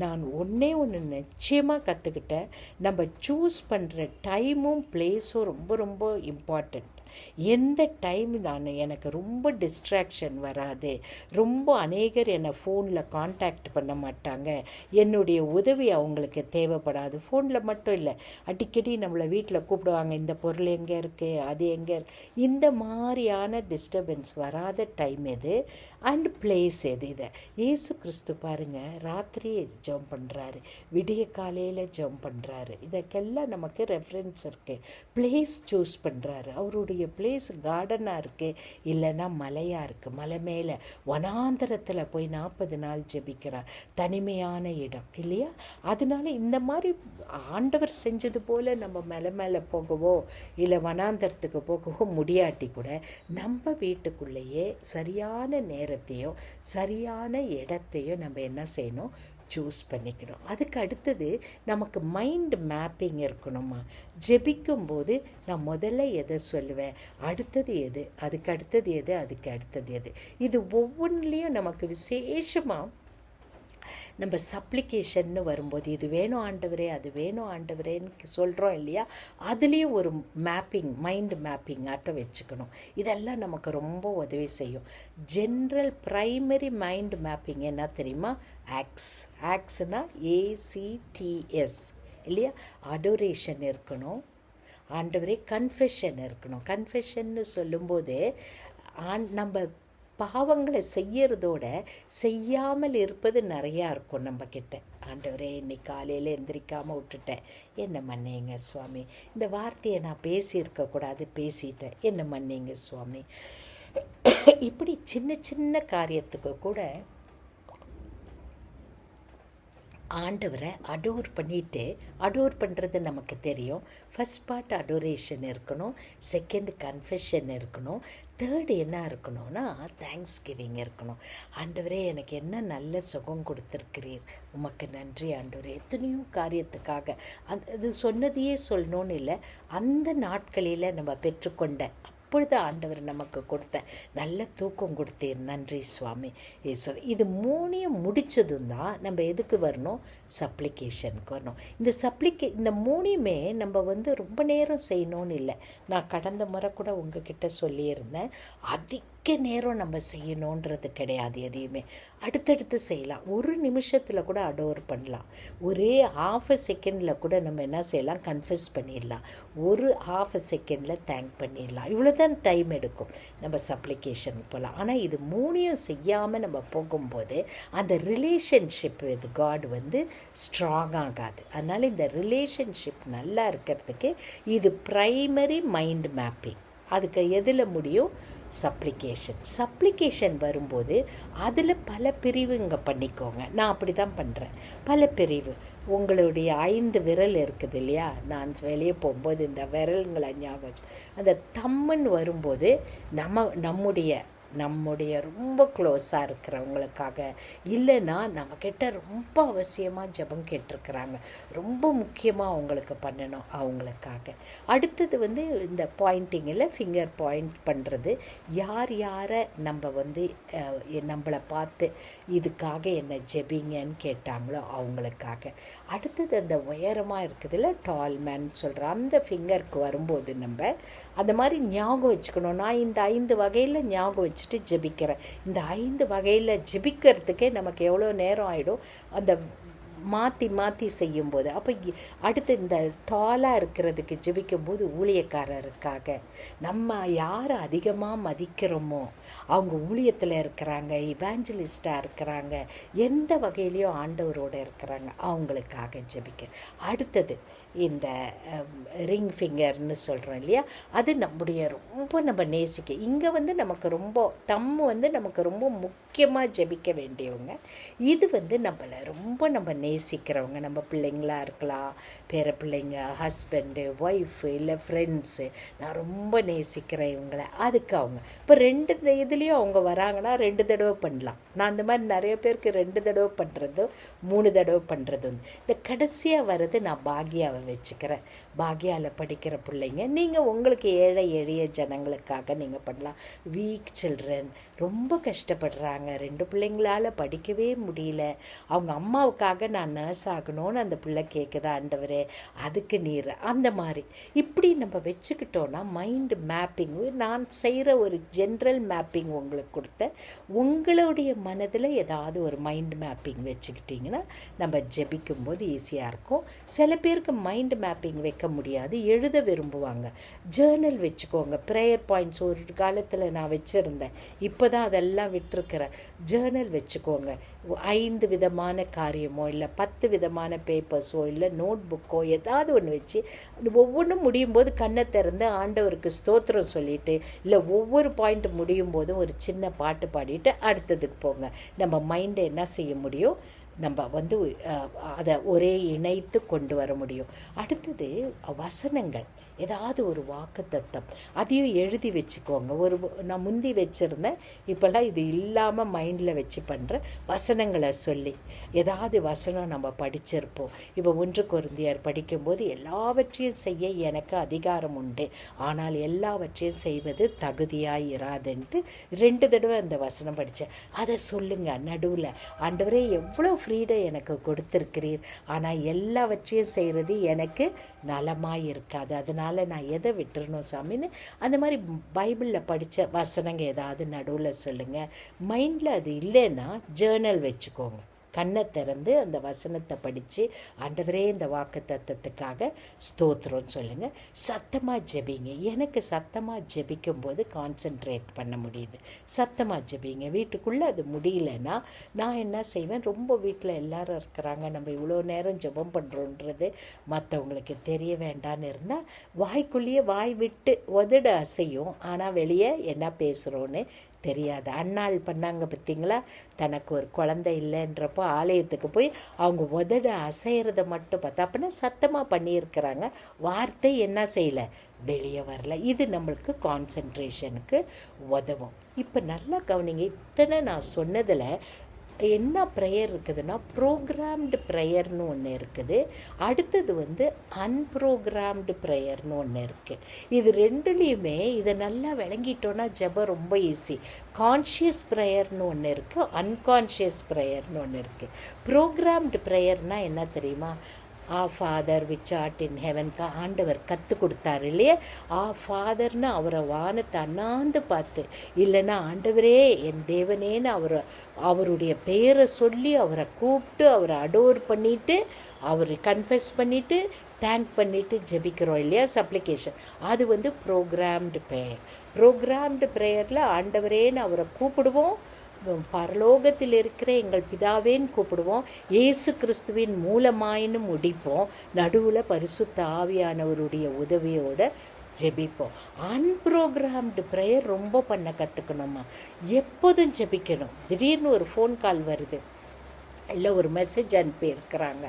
நான் ஒன்று நிச்சயமாக கற்றுக்கிட்டேன், நம்ம சூஸ் பண்ணுற டைமும் பிளேஸும் ரொம்ப ரொம்ப இம்பார்ட்டண்ட். எந்த டைம் எனக்கு ரொம்ப டிஸ்ட்ராக்ஷன் வராது, ரொம்ப அநேகர் என்னை ஃபோனில் காண்டாக்ட் பண்ண மாட்டாங்க, என்னுடைய உதவி அவங்களுக்கு தேவைப்படாது. ஃபோனில் மட்டும் இல்லை, அடிக்கடி நம்மளை வீட்டில் கூப்பிடுவாங்க, இந்த பொருள் எங்கே இருக்குது, அது எங்கே இருக்குது, இந்த மாதிரியான டிஸ்டர்பன்ஸ் வராத டைம் எது அண்ட் பிளேஸ் எது. இதை இயேசு கிறிஸ்து பாருங்கள், ராத்திரி ஜெபம் பண்ணுறாரு, விடிய காலையில் ஜெபம் பண்ணுறாரு. இதற்கெல்லாம் நமக்கு ரெஃபரன்ஸ் இருக்குது. பிளேஸ் சூஸ் பண்ணுறாரு. அவருடைய பிளேஸ் கார்டனாக இருக்குது, இல்லைன்னா மலையாக இருக்குது. மலை மேலே வனாந்தரத்தில் போய் 40 நாள் ஜெபிக்கிறார், தனிமையான இடம் இல்லையா. அதனால இந்த மாதிரி ஆண்டவர் செஞ்சது போல் நம்ம மலை மேலே போகவோ இல்லை வனாந்தரத்துக்கு போகவோ முடியாட்டி கூட நம்ம வீட்டுக்குள்ளேயே சரியான நேரத்தையும் சரியான இடத்தையும் நம்ம என்ன செய்யணும், சூஸ் பண்ணிக்கணும். அதுக்கு அடுத்தது நமக்கு மைண்ட் மேப்பிங் இருக்கணுமா. ஜெபிக்கும்போது நான் முதல்ல எதை சொல்லுவேன், அடுத்தது எது, அதுக்கு அடுத்தது எது, அதுக்கு அடுத்தது எது. இது ஒவ்வொன்றுலேயும் நமக்கு விசேஷமாக நம்ம சப்ளிகேஷன்னு வரும்போது இது வேணும் ஆண்டவரே, அது வேணும் ஆண்டவரேன்னு சொல்கிறோம் இல்லையா, அதுலேயும் ஒரு மேப்பிங், மைண்ட் மேப்பிங் ஆட்ட வச்சுக்கணும். இதெல்லாம் நமக்கு ரொம்ப உதவி செய்யும். ஜென்ரல் ப்ரைமரி மைண்ட் மேப்பிங் என்ன தெரியுமா, ஆக்ஸ்னால் ACTS இல்லையா. அடோரேஷன் இருக்கணும், ஆண்டவரே கன்ஃபெஷன் இருக்கணும். கன்ஃபெஷன்னு சொல்லும்போது நம்ம பாவங்களை செய்யறதோட செய்யாமல் இருப்பது நிறையா இருக்கும் நம்மக்கிட்ட. ஆண்டவரே இன்னைக்கு காலையில் எந்திரிக்காமல் விட்டுட்டேன், என்ன மன்னிங்க சுவாமி, இந்த வார்த்தையை நான் பேசியிருக்கக்கூடாது, பேசிட்டேன், என்ன மன்னிங்க சுவாமி. இப்படி சின்ன சின்ன காரியத்துக்கு கூட ஆண்டவரை அடோர் பண்ணிவிட்டு, அடோர் பண்ணுறது நமக்கு தெரியும். ஃபஸ்ட் பார்ட் அடோரேஷன் இருக்கணும், செகண்ட் கன்ஃபெஷன் இருக்கணும், தேர்டு என்ன இருக்கணும்னா தேங்க்ஸ் கிவிங் இருக்கணும். ஆண்டவரே எனக்கு என்ன நல்ல சுகம் கொடுத்துருக்கிறீர், உமக்கு நன்றி ஆண்டவரே. எத்தனையோ காரியத்துக்காக அது சொன்னதையே சொல்லணும்னு இல்லை, அந்த நாட்களில் நம்ம பெற்றுக்கொண்ட அப்பொழுது ஆண்டவர் நமக்கு கொடுத்த நல்ல தூக்கம் கொடுத்தீர், நன்றி சுவாமி. இது 3 முடித்ததும் தான் நம்ம எதுக்கு வரணும், சப்ளிகேஷனுக்கு வரணும். இந்த 3 நம்ம வந்து ரொம்ப நேரம் செய்யணும்னு இல்லை. நான் கடந்த முறை கூட உங்ககிட்ட சொல்லியிருந்தேன், அதிக நேரம் நம்ம செய்யணுன்றது கிடையாது. எதையுமே அடுத்தடுத்து செய்யலாம். ஒரு நிமிஷத்தில் கூட அடோர் பண்ணலாம். ஒரே ½ செகண்டில் கூட நம்ம என்ன செய்யலாம், கன்ஃபெஸ் பண்ணிடலாம். ஒரு ½ செகண்டில் தேங்க் பண்ணிடலாம். இவ்வளோதான் டைம் எடுக்கும் நம்ம சப்ளிகேஷனுக்கு போகலாம். ஆனால் இது 3 செய்யாமல் நம்ம போகும்போது அந்த ரிலேஷன்ஷிப் வித் காட் வந்து ஸ்ட்ராங் ஆகாது. அதனால் இந்த ரிலேஷன்ஷிப் நல்லா இருக்கிறதுக்கு இது ப்ரைமரி மைண்ட் மேப்பிங். அதுக்கு எதில் முடியும்? சப்ளிகேஷன் வரும்போது அதில் பல பிரிவுங்க பண்ணிக்கோங்க. நான் அப்படி தான் பண்ணுறேன். பல பிரிவு. உங்களுடைய 5 விரல் இருக்குது இல்லையா? நான் வெளியே போகும்போது இந்த விரல்களை ஞாபகம் வச்சு அந்த தம்முன்னு வரும்போது நம்முடைய ரொம்ப க்ளோஸாக இருக்கிறவங்களுக்காக, இல்லைன்னா நம்மக்கிட்ட ரொம்ப அவசியமாக ஜெபம் கேட்டிருக்கிறாங்க, ரொம்ப முக்கியமாக அவங்களுக்கு பண்ணணும், அவங்களுக்காக. அடுத்தது இந்த பாயிண்டிங்கில் ஃபிங்கர் பாயிண்ட் பண்ணுறது, யாரை நம்மளை பார்த்து இதுக்காக என்ன ஜெபிங்கன்னு கேட்டாங்களோ அவங்களுக்காக. அடுத்தது அந்த உயரமாக இருக்குதுல்ல, டால் மேன் சொல்கிற அந்த ஃபிங்கருக்கு வரும்போது நம்ம அந்த மாதிரி ஞாபகம் வச்சுக்கணும். நான் இந்த 5 வகையில் ஞாபகம் வச்சுட்டு ஜெபிக்கிறேன். இந்த 5 வகையில் ஜெபிக்கிறதுக்கே நமக்கு எவ்வளோ நேரம் ஆகிடும் அந்த மாற்றி செய்யும்போது. அப்போ அடுத்து இந்த டாலாக இருக்கிறதுக்கு ஜெபிக்கும்போது ஊழியக்காரருக்காக, நம்ம யாரை அதிகமாக மதிக்கிறோமோ அவங்க ஊழியத்தில் இருக்கிறாங்க, இவாஞ்சலிஸ்டாக இருக்கிறாங்க, எந்த வகையிலையும் ஆண்டவரோடு இருக்கிறாங்க, அவங்களுக்காக ஜெபிக்க. அடுத்தது இந்த ரிங் ஃபிங்கர்னு சொல்கிறோம் இல்லையா, அது நம்ம நேசிக்க. இங்கே நமக்கு ரொம்ப நமக்கு ரொம்ப முக்கியமாக ஜெபிக்க வேண்டியவங்க. இது நம்மளை ரொம்ப நம்ம நேசிக்கிறவங்க, நம்ம பிள்ளைங்களாக இருக்கலாம், பேர பிள்ளைங்க, ஹஸ்பண்டு, ஒய்ஃபு, இல்லை ஃப்ரெண்ட்ஸு. நான் ரொம்ப நேசிக்கிறேன் இவங்களை. அதுக்கு அவங்க இப்போ 2 இதுலேயும் அவங்க வராங்கன்னா 2 தடவை பண்ணலாம். நான் அந்த மாதிரி நிறைய பேருக்கு 2 தடவை பண்ணுறதும் 3 தடவை பண்ணுறதும். இந்த கடைசியாக வர்றது நான் பாக்யாவை வச்சுக்கிறேன். பாக்யாவில் படிக்கிற பிள்ளைங்க, நீங்கள் உங்களுக்கு ஏழை எளிய ஜனங்களுக்காக நீங்கள் பண்ணலாம். வீக் சில்ட்ரன் ரொம்ப கஷ்டப்படுறாங்க, 2 பிள்ளைங்களால் படிக்கவே முடியல, அவங்க அம்மாவுக்காக நான் நர்ஸ் ஆகணும்னு அந்த பிள்ளை கேட்குதா, ஆண்டவரே அதுக்கு நீர், அந்த மாதிரி இப்படி நம்ம வச்சுக்கிட்டோன்னா மைண்ட் மேப்பிங். நான் செய்கிற ஒரு ஜென்ரல் மேப்பிங் உங்களுக்கு கொடுத்தேன். உங்களுடைய மனதில் ஏதாவது ஒரு மைண்ட் மேப்பிங் வச்சுக்கிட்டிங்கன்னா நம்ம ஜெபிக்கும்போது ஈஸியாக இருக்கும். சில பேருக்கு மைண்ட் மேப்பிங் வைக்க முடியாது, எழுத விரும்புவாங்க. ஜேர்னல் வச்சுக்கோங்க. ப்ரேயர் பாயிண்ட்ஸ் ஒரு காலத்தில் நான் வச்சுருந்தேன், இப்போ தான் அதெல்லாம் விட்டுருக்கிறேன். ஜேர்னல் வச்சுக்கோங்க. 5 விதமான காரியமோ இல்லை 10 விதமான பேப்பர்ஸோ இல்லை நோட் புக்கோ ஏதாவது ஒன்று வச்சு ஒவ்வொன்றும் முடியும் போது கண்ணை திறந்து ஆண்டவருக்கு ஸ்தோத்திரம் சொல்லிவிட்டு, இல்லை ஒவ்வொரு பாயிண்ட் முடியும் போதும் ஒரு சின்ன பாட்டு பாடிட்டு அடுத்ததுக்கு போங்க. நம்ம மைண்டை என்ன செய்ய முடியும்? நம்ம அதை ஒரே இணைத்து கொண்டு வர முடியும். அடுத்தது வசனங்கள், ஏதாவது ஒரு வாக்குத்தத்தம் அதையும் எழுதி வச்சுக்கோங்க. நான் முந்தி வச்சுருந்தேன், இப்போல்லாம் இது இல்லாமல் மைண்டில் வச்சு பண்ணுறேன். வசனங்களை சொல்லி ஏதாவது வசனம் நம்ம படிச்சிருப்போம். இப்போ 1 கொரிந்தியர் படிக்கும்போது எல்லாவற்றையும் செய்ய எனக்கு அதிகாரம் உண்டு, ஆனால் எல்லாவற்றையும் செய்வது தகுதியாக இராதுன்ட்டு 2 தடவை அந்த வசனம் படித்தேன். அதை சொல்லுங்கள் நடுவில். ஆண்டவரே எவ்வளோ ஃப்ரீடம் எனக்கு கொடுத்துருக்கிறீர், ஆனால் எல்லாவற்றையும் செய்கிறது எனக்கு நலமாக இருக்காது, அதனால் நான் எதை விட்டுறணும் சாமின்னு அந்த மாதிரி பைபிளில் படித்த வசனங்க ஏதாவது நடுவில் சொல்லுங்கள். மைண்டில் அது இல்லைன்னா ஜேர்னல் வச்சுக்கோங்க. கண்ணை திறந்து அந்த வசனத்தை படித்து, ஆண்டவரே இந்த வாக்கு தத்தத்துக்காக ஸ்தோத்திரம்னு சொல்லுங்கள். சத்தமாக ஜெபிங்க. எனக்கு சத்தமாக ஜெபிக்கும்போது கான்சென்ட்ரேட் பண்ண முடியுது. சத்தமாக ஜெபிங்க. வீட்டுக்குள்ளே அது முடியலன்னா நான் என்ன செய்வேன், ரொம்ப வீட்டில் எல்லாரும் இருக்கிறாங்க, நம்ம இவ்வளோ நேரம் ஜெபம் பண்ணுறோன்றது மற்றவங்களுக்கு தெரிய வேண்டான்னு இருந்தால் வாய்க்குள்ளேயே வாய் விட்டு உதட அசையும், ஆனால் வெளியே என்ன பேசுகிறோன்னு தெரியாது. அண்ணாள் பண்ணாங்க பார்த்தீங்களா, தனக்கு ஒரு குழந்தை இல்லைன்றப்போ ஆலயத்துக்கு போய் அவங்க உதட அசைகிறத மட்டும் பார்த்தா, அப்படின்னா சத்தமாக பண்ணியிருக்கிறாங்க, வார்த்தை என்ன செய்யலை, வெளியே வரல. இது நம்மளுக்கு கான்சன்ட்ரேஷனுக்கு உதவும். இப்போ நல்லா கவனிங்க. இத்தனை நான் சொன்னதில் என்ன ப்ரேயர் இருக்குதுன்னா, ப்ரோக்ராம்டு ப்ரேயர்னு ஒன்று இருக்குது, அடுத்தது அன்ப்ரோக்ராம்டு ப்ரேயர்னு ஒன்று இருக்குது. இது 2லேயுமே இதை நல்லா விளங்கிட்டோன்னா ஜெபம் ரொம்ப ஈஸி. கான்ஷியஸ் ப்ரேயர்னு ஒன்று இருக்குது, அன்கான்ஷியஸ் ப்ரேயர்னு ஒன்று இருக்குது. ப்ரோக்ராம்டு ப்ரேயர்னால் என்ன தெரியுமா? ஃபாதர் விச் ஆர்ட் இன் ஹெவன்க்கு ஆண்டவர் கற்றுக் கொடுத்தாரு இல்லையே, ஃபாதர்னு அவரை வானத்தை அண்ணாந்து பார்த்து, இல்லைன்னா ஆண்டவரே என் தேவனேன்னு அவருடைய பெயரை சொல்லி அவரை கூப்பிட்டு அவரை அடோர் பண்ணிவிட்டு அவர் கன்ஃபெஸ் பண்ணிவிட்டு தேங்க் பண்ணிவிட்டு ஜெபிக்கிறோம் இல்லையா, சப்ளிகேஷன். அது ப்ரோக்ராம்டு ப்ரேயர். ப்ரோக்ராம்டு ப்ரேயரில் ஆண்டவரேன்னு அவரை கூப்பிடுவோம், பரலோகத்தில் இருக்கிற எங்கள் பிதாவேன்னு கூப்பிடுவோம், இயேசு கிறிஸ்துவின் மூலமாயின்னு முடிப்போம், நடுவில் பரிசுத்த ஆவியானவருடைய உதவியோடு ஜெபிப்போம். அன்ப்ரோக்ராம்டு ப்ரேயர் ரொம்ப பண்ண கற்றுக்கணுமா. எப்போதும் ஜெபிக்கணும். திடீர்னு ஒரு ஃபோன் கால் வருது, இல்லை ஒரு மெசேஜ் அனுப்பியிருக்கிறாங்க,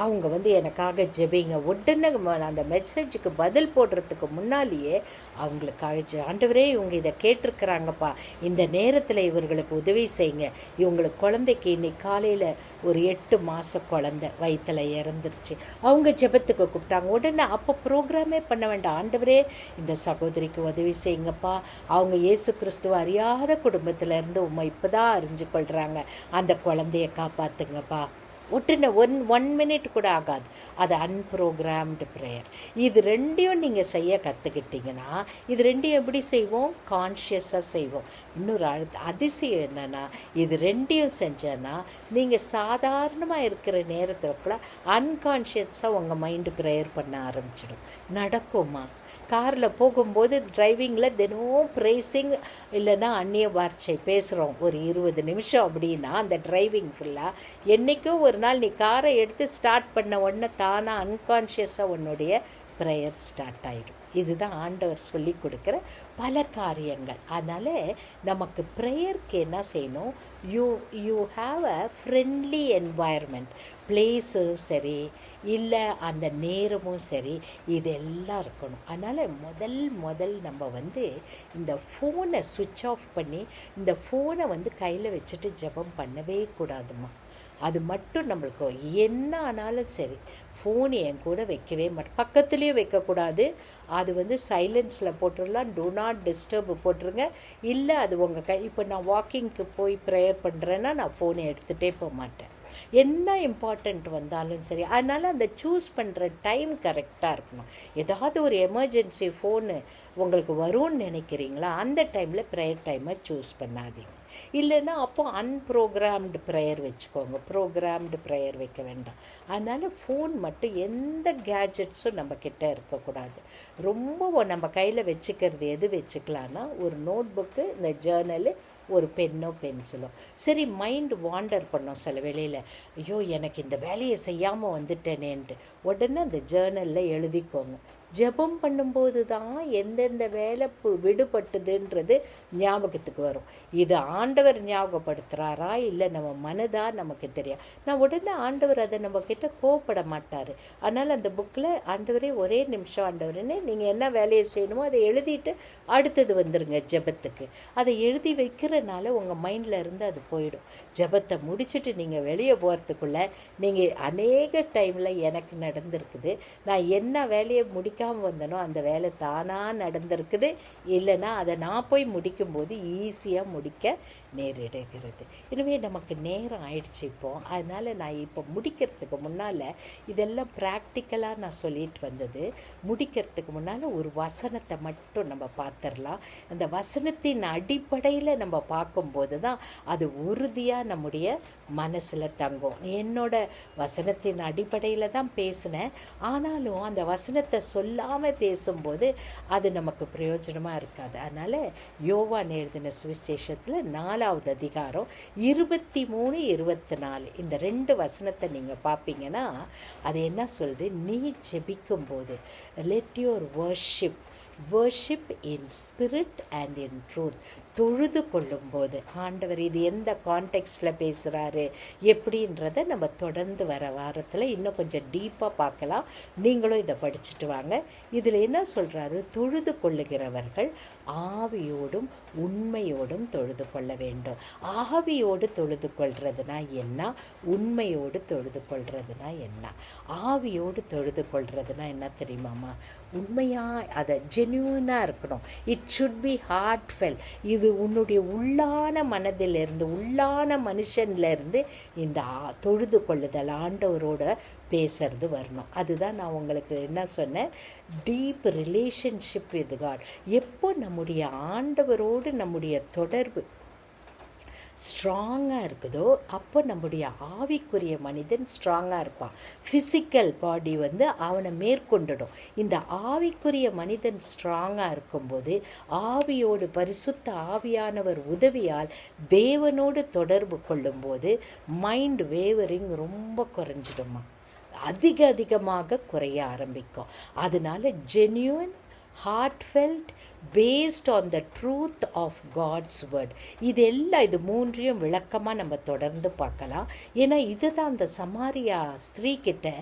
அவங்க எனக்காக ஜெபிங்க. உடனே அந்த மெசேஜுக்கு பதில் போடுறதுக்கு முன்னாலேயே அவங்களுக்காக ஆண்டவரே இவங்க இதை கேட்டிருக்கிறாங்கப்பா, இந்த நேரத்தில் இவர்களுக்கு உதவி செய்யுங்க. இவங்களுக்கு குழந்தைக்கு இன்னைக்கு காலையில் ஒரு 8 மாத குழந்தை வயிற்றில் இறந்துருச்சு, அவங்க ஜெபத்துக்கு கூப்பிட்டாங்க. உடனே அப்போ ப்ரோக்ராமே பண்ண வேண்டாம், ஆண்டவரே இந்த சகோதரிக்கு உதவி செய்யுங்கப்பா, அவங்க இயேசு கிறிஸ்துவ அறியாத குடும்பத்திலேருந்து உண்மை இப்போ தான் அறிஞ்சு கொள்கிறாங்க, அந்த குழந்தைய காப்பாற்றுங்கப்பா. உடனே ஒன் மினிட் கூட ஆகாது. அது அன்ப்ரோக்ராம்டு ப்ரேயர். இது ரெண்டையும் நீங்கள் செய்ய கற்றுக்கிட்டிங்கன்னா, இது ரெண்டையும் எப்படி செய்வோம்? கான்ஷியஸாக செய்வோம். இன்னொரு அதிசயம் என்னென்னா, இது ரெண்டையும் செஞ்சேன்னா நீங்கள் சாதாரணமாக இருக்கிற நேரத்தில் கூட அன்கான்ஷியஸாக உங்கள் மைண்டு ப்ரேயர் பண்ண ஆரம்பிச்சிடும். நடக்குமா? காரில் போகும்போது டிரைவிங்கில் தினமும் ப்ரேசிங் இல்லைன்னா அந்நிய வார்த்தை பேசுகிறோம் ஒரு 20 நிமிஷம் அப்படின்னா, அந்த டிரைவிங் ஃபுல்லாக என்றைக்கோ ஒரு நாள் நீ காரை எடுத்து ஸ்டார்ட் பண்ண உடனே தானாக அன்கான்ஷியஸாக உன்னுடைய ப்ரேயர் ஸ்டார்ட் ஆகிடும். இதுதான் ஆண்டவர் சொல்லி கொடுக்குற பல காரியங்கள். அதனால் நமக்கு ப்ரேயருக்கு என்ன செய்யணும்? You have a friendly environment. பிளேஸும் சரி, இல்லை அந்த நேரமும் சரி, இதெல்லாம் இருக்கணும். அதனால் முதல் நம்ம இந்த ஃபோனை சுவிட்ச் ஆஃப் பண்ணி இந்த ஃபோனை கையில் வச்சுட்டு ஜெபம் பண்ணவே கூடாதுமா. அது மட்டும் நம்மளுக்கு என்ன ஆனாலும் சரி, ஃபோன் என் கூட வைக்கவே மாட்டேன், பக்கத்துலேயும் வைக்கக்கூடாது. அது சைலன்ஸில் போட்டுடலாம், டூ நாட் டிஸ்டர்ப் போட்டுருங்க. இல்லை அது உங்கள் இப்போ நான் வாக்கிங்க்கு போய் ப்ரேயர் பண்ணுறேன்னா நான் ஃபோனை எடுத்துகிட்டே போக மாட்டேன், என்ன இம்பார்ட்டண்ட் வந்தாலும் சரி. அதனால் அந்த சூஸ் பண்ணுற டைம் கரெக்டாக இருக்கணும். ஏதாவது ஒரு எமர்ஜென்சி ஃபோனு உங்களுக்கு வரும்னு நினைக்கிறீங்களா, அந்த டைமில் ப்ரேயர் டைமை சூஸ் பண்ணாதீங்க. இல்லைன்னா அப்போ அன்ப்ரோக்ராம்டு ப்ரேயர் வச்சுக்கோங்க, ப்ரோக்ராம்டு ப்ரேயர் வைக்க வேண்டாம். அதனால் ஃபோன் மட்டும் எந்த கேஜெட்ஸும் நம்மக்கிட்ட இருக்கக்கூடாது. ரொம்ப நம்ம கையில் வச்சுக்கிறது எது வச்சுக்கலான்னா, ஒரு நோட் புக்கு, இந்த ஜேர்னலு, ஒரு பென்னோ பென்சிலோ. சரி, மைண்டு வாண்டர் பண்ணோம் சில வேளையில், ஐயோ எனக்கு இந்த வேலையை செய்யாமல் வந்துட்டேனேன்ட்டு உடனே அந்த ஜேர்னலில் எழுதிக்கோங்க. ஜெபம் பண்ணும்போது தான் எந்தெந்த வேலை விடுபட்டுதுன்றது ஞாபகத்துக்கு வரும். இது ஆண்டவர் ஞாபகப்படுத்துகிறாரா இல்லை நம்ம மனதா நமக்கு தெரியும். நான் உடனே ஆண்டவர் அதை நம்மக்கிட்ட கோவப்பட மாட்டார். அதனால் அந்த புக்கில் ஆண்டவரே ஒரே நிமிஷம் ஆண்டவரேன்னு நீங்கள் என்ன வேலையை செய்யணுமோ அதை எழுதிட்டு அடுத்தது வந்துடுங்க ஜெபத்துக்கு. அதை எழுதி வைக்கிறனால உங்கள் மைண்டில் இருந்து அது போயிடும். ஜெபத்தை முடிச்சுட்டு நீங்கள் வெளியே போகிறதுக்குள்ளே நீங்கள் அநேக டைமில் எனக்கு நடந்திருக்குது, நான் என்ன வேலையை முடிக்காமல் வந்தனோ அந்த வேலை தானாக நடந்திருக்குது. இல்லைன்னா அதை நான் போய் முடிக்கும்போது ஈஸியாக முடிக்க நேரிடுகிறது. எனவே நமக்கு நேரம் ஆயிடுச்சு இப்போ. அதனால் நான் இப்போ முடிக்கிறதுக்கு முன்னால் இதெல்லாம் ப்ராக்டிக்கலாக நான் சொல்லிட்டு வந்தது. முடிக்கிறதுக்கு முன்னால் ஒரு வசனத்தை மட்டும் நம்ம பார்த்துடலாம். அந்த வசனத்தின் அடிப்படையில் நம்ம பார்க்கும்போது தான் அது உறுதியாக நம்முடைய மனசில் தங்கும். என்னோட வசனத்தின் அடிப்படையில் தான் பேசினேன், ஆனாலும் அந்த வசனத்தை சொல்லாமல் பேசும்போது அது நமக்கு பிரயோஜனமாக இருக்காது. அதனால் யோவான் எழுதின சுவிசேஷத்தில் 4வது அதிகாரம் 23, 24 இந்த 2 வசனத்தை நீங்கள் பார்ப்பீங்கன்னா அது என்ன சொல்லுது? நீ ஜெபிக்கும்போது let your worship in spirit and in truth. தொழுது கொள்ளும்போது ஆண்டவர் இது எந்த கான்டெக்ஸ்டில் பேசுகிறாரு எப்படின்றத நம்ம தொடர்ந்து வர வாரத்தில் இன்னும் கொஞ்சம் டீப்பாக பார்க்கலாம். நீங்களும் இதை படிச்சுட்டு வாங்க. இதில் என்ன சொல்கிறாரு? தொழுது கொள்ளுகிறவர்கள் ஆவியோடும் உண்மையோடும் தொழுது கொள்ள வேண்டும். ஆவியோடு தொழுது கொள்றதுனா என்ன, உண்மையோடு தொழுது கொள்றதுனா என்ன? ஆவியோடு தொழுது கொள்றதுனா என்ன தெரியுமாம்மா? உண்மையாக அதை ஜென்யூனாக இருக்கணும். It should be heartfelt. இது உன்னுடைய உள்ளான மனதிலிருந்து, உள்ளான மனுஷன்லேருந்து இந்த தொழுது கொள்ளுதல் ஆண்டவரோட பேசுறது வரணும். அதுதான் நான் உங்களுக்கு என்ன சொன்னேன், டீப் ரிலேஷன்ஷிப் வித் காட். எப்போ நம்முடைய ஆண்டவரோடு நம்முடைய தொடர்பு ஸ்ட்ராங்காக இருக்குதோ அப்போ நம்முடைய ஆவிக்குரிய மனிதன் ஸ்ட்ராங்காக இருப்பான். ஃபிசிக்கல் பாடி அவனை மேற்கொண்டுடும். இந்த ஆவிக்குரிய மனிதன் ஸ்ட்ராங்காக இருக்கும்போது ஆவியோடு பரிசுத்த ஆவியானவர் உதவியால் தேவனோடு தொடர்பு கொள்ளும்போது மைண்ட் வேவரிங் ரொம்ப குறைஞ்சிடுமா, அதிகமாக குறைய ஆரம்பிக்கும். அதனால genuine heartfelt, based on the truth of God's word. இதெல்லாம் இது மூன்றையும் விளக்கமாக நம்ம தொடர்ந்து பார்க்கலாம். ஏன்னா இதுதான் அந்த சமாரியா ஸ்திரீ கிட்ட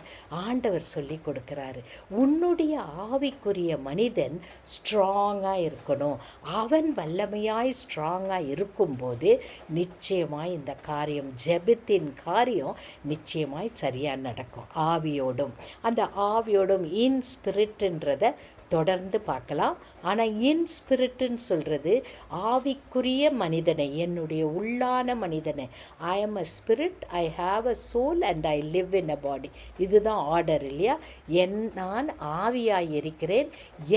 ஆண்டவர் சொல்லி கொடுக்குறாரு. உன்னுடைய ஆவிக்குரிய மனிதன் ஸ்ட்ராங்காக இருக்கணும். அவன் வல்லமையாய் ஸ்ட்ராங்காக இருக்கும்போது நிச்சயமாய் இந்த காரியம், ஜெபத்தின் காரியம் நிச்சயமாய் சரியாக நடக்கும். ஆவியோடும், அந்த ஆவியோடும் இன் ஸ்பிரிட்ன்றதை தொடர்ந்து பார்க்கலாம். ஆனால் இன் ஸ்பிரிட்டுன்னு சொல்கிறது ஆவிக்குரிய மனிதனை, என்னுடைய உள்ளான மனிதனை. I am a spirit, I have a soul and I live in a body. இதுதான் ஆர்டர் இல்லையா? நான் ஆவியாய் இருக்கிறேன்,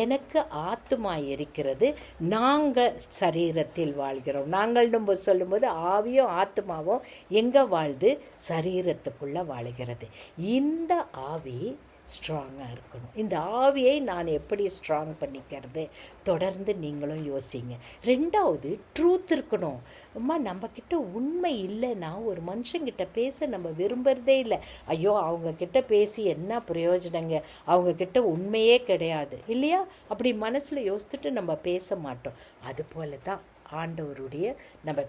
எனக்கு ஆத்துமாய் இருக்கிறது, நாங்கள் சரீரத்தில் வாழ்கிறோம். நாங்கள் நம்ம சொல்லும்போது ஆவியும் ஆத்மாவும் எங்கே வாழ்ந்து? சரீரத்துக்குள்ளே வாழ்கிறது. இந்த ஆவி ஸ்ட்ராங்காக இருக்கணும். இந்த ஆவியை நான் எப்படி ஸ்ட்ராங் பண்ணிக்கிறது? தொடர்ந்து நீங்களும் யோசிங்க. ரெண்டாவது, ட்ரூத் இருக்கணும். அம்மா, நம்மக்கிட்ட உண்மை இல்லைன்னா ஒரு மனுஷங்கிட்ட பேச நம்ம விரும்புகிறதே இல்லை. ஐயோ, அவங்கக்கிட்ட பேசி என்ன பிரயோஜனங்க, அவங்கக்கிட்ட உண்மையே கிடையாது இல்லையா? அப்படி மனசில் யோசித்துட்டு நம்ம பேச மாட்டோம். அதுபோல தான் ஆண்டவருடைய நம்ம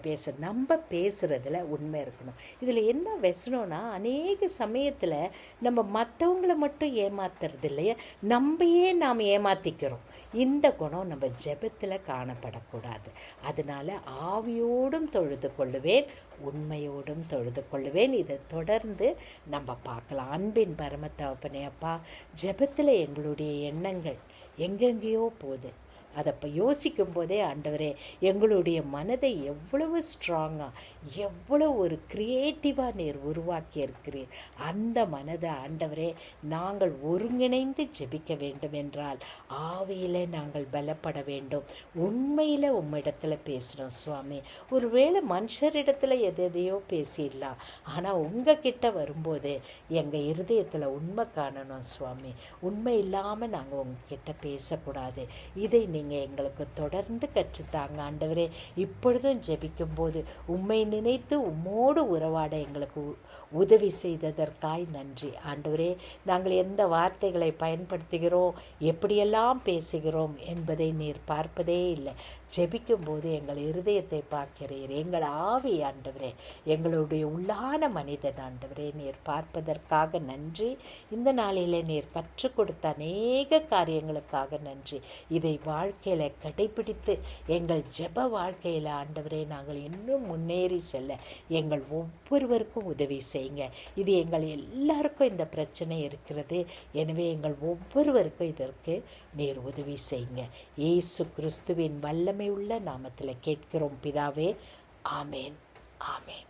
பேசுகிறதுல உண்மை இருக்கணும். இதில் என்ன வெசனம்னா, அநேக சமயத்தில் நம்ம மற்றவங்களை மட்டும் ஏமாத்துறது இல்லையா, நம்மையே நாம் ஏமாற்றிக்கிறோம். இந்த குணம் நம்ம ஜெபத்தில் காணப்படக்கூடாது. அதனால் ஆவியோடும் தொழுது கொள்ளுவேன், உண்மையோடும் தொழுது கொள்ளுவேன். இதை தொடர்ந்து நம்ம பார்க்கலாம். அன்பின் பரமத்தகப்பனே, அப்பா, ஜெபத்தில் எங்களுடைய எண்ணங்கள் எங்கெங்கேயோ போகுது. அதை இப்போ யோசிக்கும் போதே ஆண்டவரே, எங்களுடைய மனதை எவ்வளவு ஸ்ட்ராங்காக, எவ்வளோ ஒரு க்ரியேட்டிவாக நீர் உருவாக்கி இருக்கிறீர். அந்த மனதை ஆண்டவரே நாங்கள் ஒருங்கிணைந்து ஜெபிக்க வேண்டும் என்றால் ஆவியில் நாங்கள் பலப்பட வேண்டும். உண்மையில் உம்மிடத்தில் பேசணும் சுவாமி. ஒருவேளை மனுஷரிடத்தில் எதையோ பேசிடலாம், ஆனால் உங்கள் கிட்ட வரும்போது எங்கள் இருதயத்தில் உண்மை காணணும் சுவாமி. உண்மை இல்லாமல் நாங்கள் உங்ககிட்ட பேசக்கூடாது. இதை நீங்கள் எங்களுக்கு தொடர்ந்து கற்றுத்தாங்க ஆண்டவரே. இப்பொழுதும் ஜெபிக்கும்போது உம்மை நினைத்து உம்மோடு உறவாட எங்களுக்கு உதவி செய்ததற்காய் நன்றி ஆண்டவரே. நாங்கள் எந்த வார்த்தைகளை பயன்படுத்துகிறோம், எப்படியெல்லாம் பேசுகிறோம் என்பதை நீர் பார்ப்பதே இல்லை. ஜெபிக்கும்போது எங்கள் இருதயத்தை பார்க்கிறீர். எங்கள் ஆவி ஆண்டவரே, எங்களுடைய உள்ளான மனிதன் ஆண்டவரே, நீர் பார்ப்பதற்காக நன்றி. இந்த நாளிலே நீர் கற்றுக் கொடுத்த அநேக காரியங்களுக்காக நன்றி. இதை வாழ்க்கையில் கடைபிடித்து எங்கள் ஜெப வாழ்க்கையில் ஆண்டவரே நாங்கள் இன்னும் முன்னேறி செல்ல எங்கள் ஒவ்வொருவருக்கும் உதவி செய்யுங்க. இது எங்கள் எல்லாருக்கும் இந்த பிரச்சனை இருக்கிறது. எனவே எங்கள் ஒவ்வொருவருக்கும் இதற்கு நீர் உதவி செய்யுங்க. இயேசு கிறிஸ்துவின் வல்லமை உள்ள நாமத்தில் கேட்கிறோம் பிதாவே. ஆமேன், ஆமேன்.